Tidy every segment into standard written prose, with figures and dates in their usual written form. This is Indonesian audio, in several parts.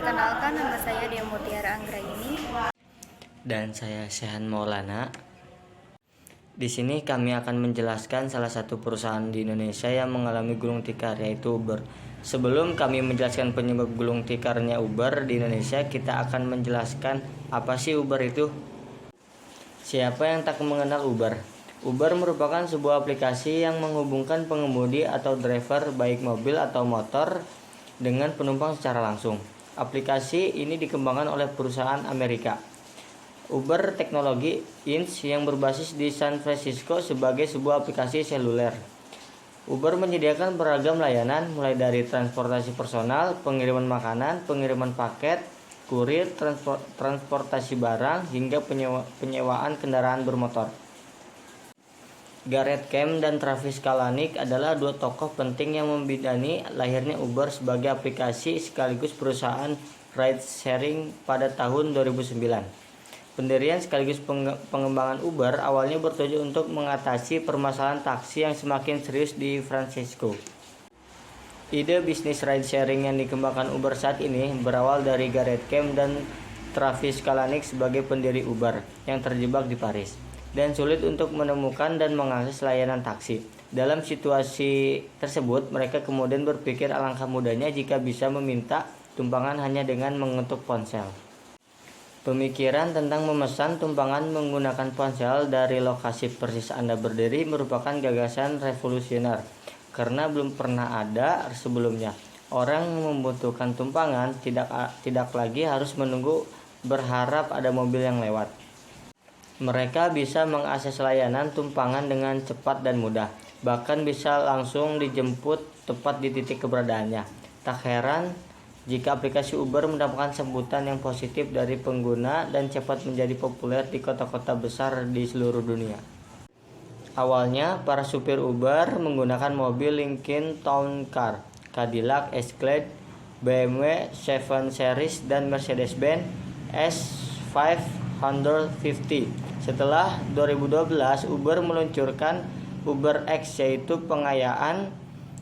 Perkenalkan, nama saya Dea Mutiara Anggraini. Dan saya Shehan Maulana. Di sini kami akan menjelaskan salah satu perusahaan di Indonesia yang mengalami gulung tikar, yaitu Uber. Sebelum kami menjelaskan penyebab gulung tikarnya Uber di Indonesia, kita akan menjelaskan apa sih Uber itu. Siapa yang tak mengenal Uber? Uber merupakan sebuah aplikasi yang menghubungkan pengemudi atau driver baik mobil atau motor dengan penumpang secara langsung. Aplikasi ini dikembangkan oleh perusahaan Amerika, Uber Technology Inc. yang berbasis di San Francisco sebagai sebuah aplikasi seluler. Uber menyediakan beragam layanan mulai dari transportasi personal, pengiriman makanan, pengiriman paket, kurir, transportasi barang, hingga penyewaan kendaraan bermotor. Gareth Camp dan Travis Kalanick adalah dua tokoh penting yang membidani lahirnya Uber sebagai aplikasi sekaligus perusahaan ride sharing pada tahun 2009. Pendirian sekaligus pengembangan Uber awalnya bertujuan untuk mengatasi permasalahan taksi yang semakin serius di Francisco. Ide bisnis ride sharing yang dikembangkan Uber saat ini berawal dari Gareth Camp dan Travis Kalanick sebagai pendiri Uber yang terjebak di Paris dan sulit untuk menemukan dan mengakses layanan taksi. Dalam situasi tersebut, mereka kemudian berpikir alangkah mudahnya jika bisa meminta tumpangan hanya dengan mengetuk ponsel. Pemikiran tentang memesan tumpangan menggunakan ponsel dari lokasi persis Anda berdiri merupakan gagasan revolusioner karena belum pernah ada sebelumnya. Orang yang membutuhkan tumpangan tidak lagi harus menunggu berharap ada mobil yang lewat. Mereka bisa mengakses layanan tumpangan dengan cepat dan mudah, bahkan bisa langsung dijemput tepat di titik keberadaannya. Tak heran jika aplikasi Uber mendapatkan sambutan yang positif dari pengguna dan cepat menjadi populer di kota-kota besar di seluruh dunia. Awalnya, para supir Uber menggunakan mobil Lincoln Town Car, Cadillac Escalade, BMW 7 Series, dan Mercedes-Benz S550. Setelah 2012, Uber meluncurkan Uber X, yaitu pengayaan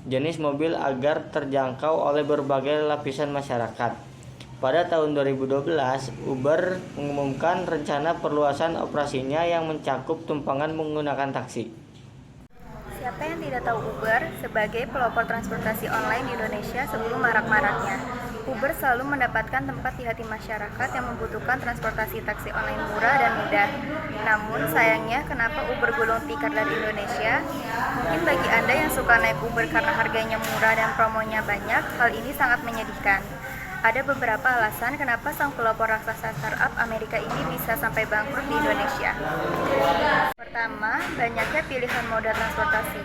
jenis mobil agar terjangkau oleh berbagai lapisan masyarakat. Pada tahun 2012, Uber mengumumkan rencana perluasan operasinya yang mencakup tumpangan menggunakan taksi. Siapa yang tidak tahu Uber sebagai pelopor transportasi online di Indonesia sebelum marak-maraknya? Uber selalu mendapatkan tempat di hati masyarakat yang membutuhkan transportasi taksi online murah dan mudah. Namun sayangnya, kenapa Uber gulung tikar dari Indonesia? Mungkin bagi Anda yang suka naik Uber karena harganya murah dan promonya banyak, hal ini sangat menyedihkan. Ada beberapa alasan kenapa sang pelopor raksasa startup Amerika ini bisa sampai bangkrut di Indonesia. Pertama, banyaknya pilihan moda transportasi.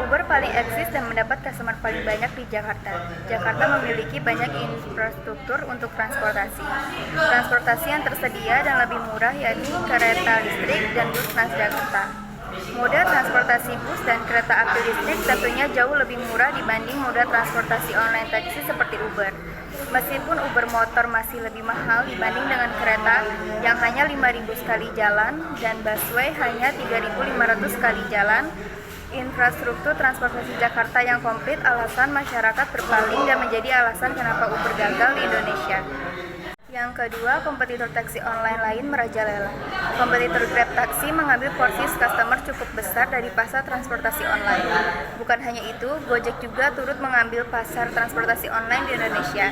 Uber paling eksis dan mendapat customer paling banyak di Jakarta. Jakarta memiliki banyak infrastruktur untuk transportasi. Transportasi yang tersedia dan lebih murah yakni kereta listrik dan bus Transjakarta. Moda transportasi bus dan kereta api listrik tentunya jauh lebih murah dibanding moda transportasi online taksi seperti Uber. Meskipun Uber motor masih lebih mahal dibanding dengan kereta yang hanya 5.000 sekali jalan dan busway hanya 3.500 sekali jalan, infrastruktur transportasi Jakarta yang komplit alasan masyarakat berpaling dan menjadi alasan kenapa Uber gagal di Indonesia. Yang kedua, kompetitor taksi online lain merajalela. Kompetitor Grab Taksi mengambil porsi customer cukup besar dari pasar transportasi online. Bukan hanya itu, Gojek juga turut mengambil pasar transportasi online di Indonesia.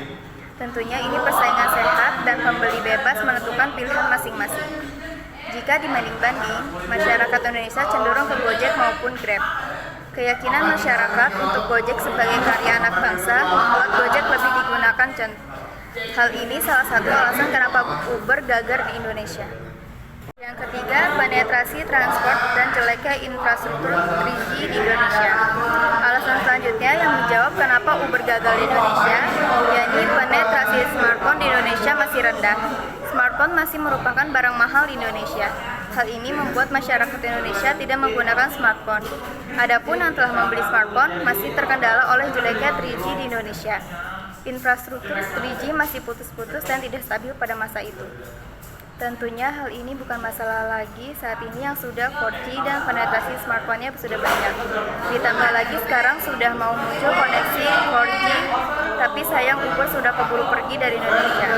Tentunya ini persaingan sehat dan pembeli bebas menentukan pilihan masing-masing. Jika dibanding-banding, masyarakat Indonesia cenderung ke Gojek maupun Grab. Keyakinan masyarakat untuk Gojek sebagai karya anak bangsa membuat Gojek lebih digunakan Hal ini salah satu alasan kenapa Uber gagal di Indonesia. Yang ketiga, penetrasi transport dan jeleknya infrastruktur 3G di Indonesia. Alasan selanjutnya yang menjawab kenapa Uber gagal di Indonesia, yakni penetrasi smartphone di Indonesia masih rendah. Smartphone masih merupakan barang mahal di Indonesia. Hal ini membuat masyarakat Indonesia tidak menggunakan smartphone. Adapun yang telah membeli smartphone masih terkendala oleh jeleknya 3G di Indonesia. Infrastruktur 3G masih putus-putus dan tidak stabil pada masa itu. Tentunya hal ini bukan masalah lagi saat ini yang sudah 4G dan penetrasi smartphone-nya sudah banyak. Ditambah lagi sekarang sudah mau muncul koneksi 4G tapi sayang Uber sudah keburu pergi dari Indonesia.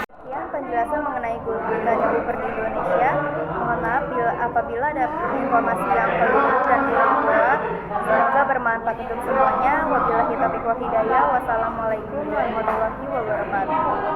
Sekian penjelasan mengenai gulitanya Uber di Indonesia. Mohon maaf apabila ada informasi yang keliru dan kurang kuat. Semoga bermanfaat untuk semuanya. Wabillahi taufiq wal hidayah. Wassalamualaikum warahmatullahi wabarakatuh.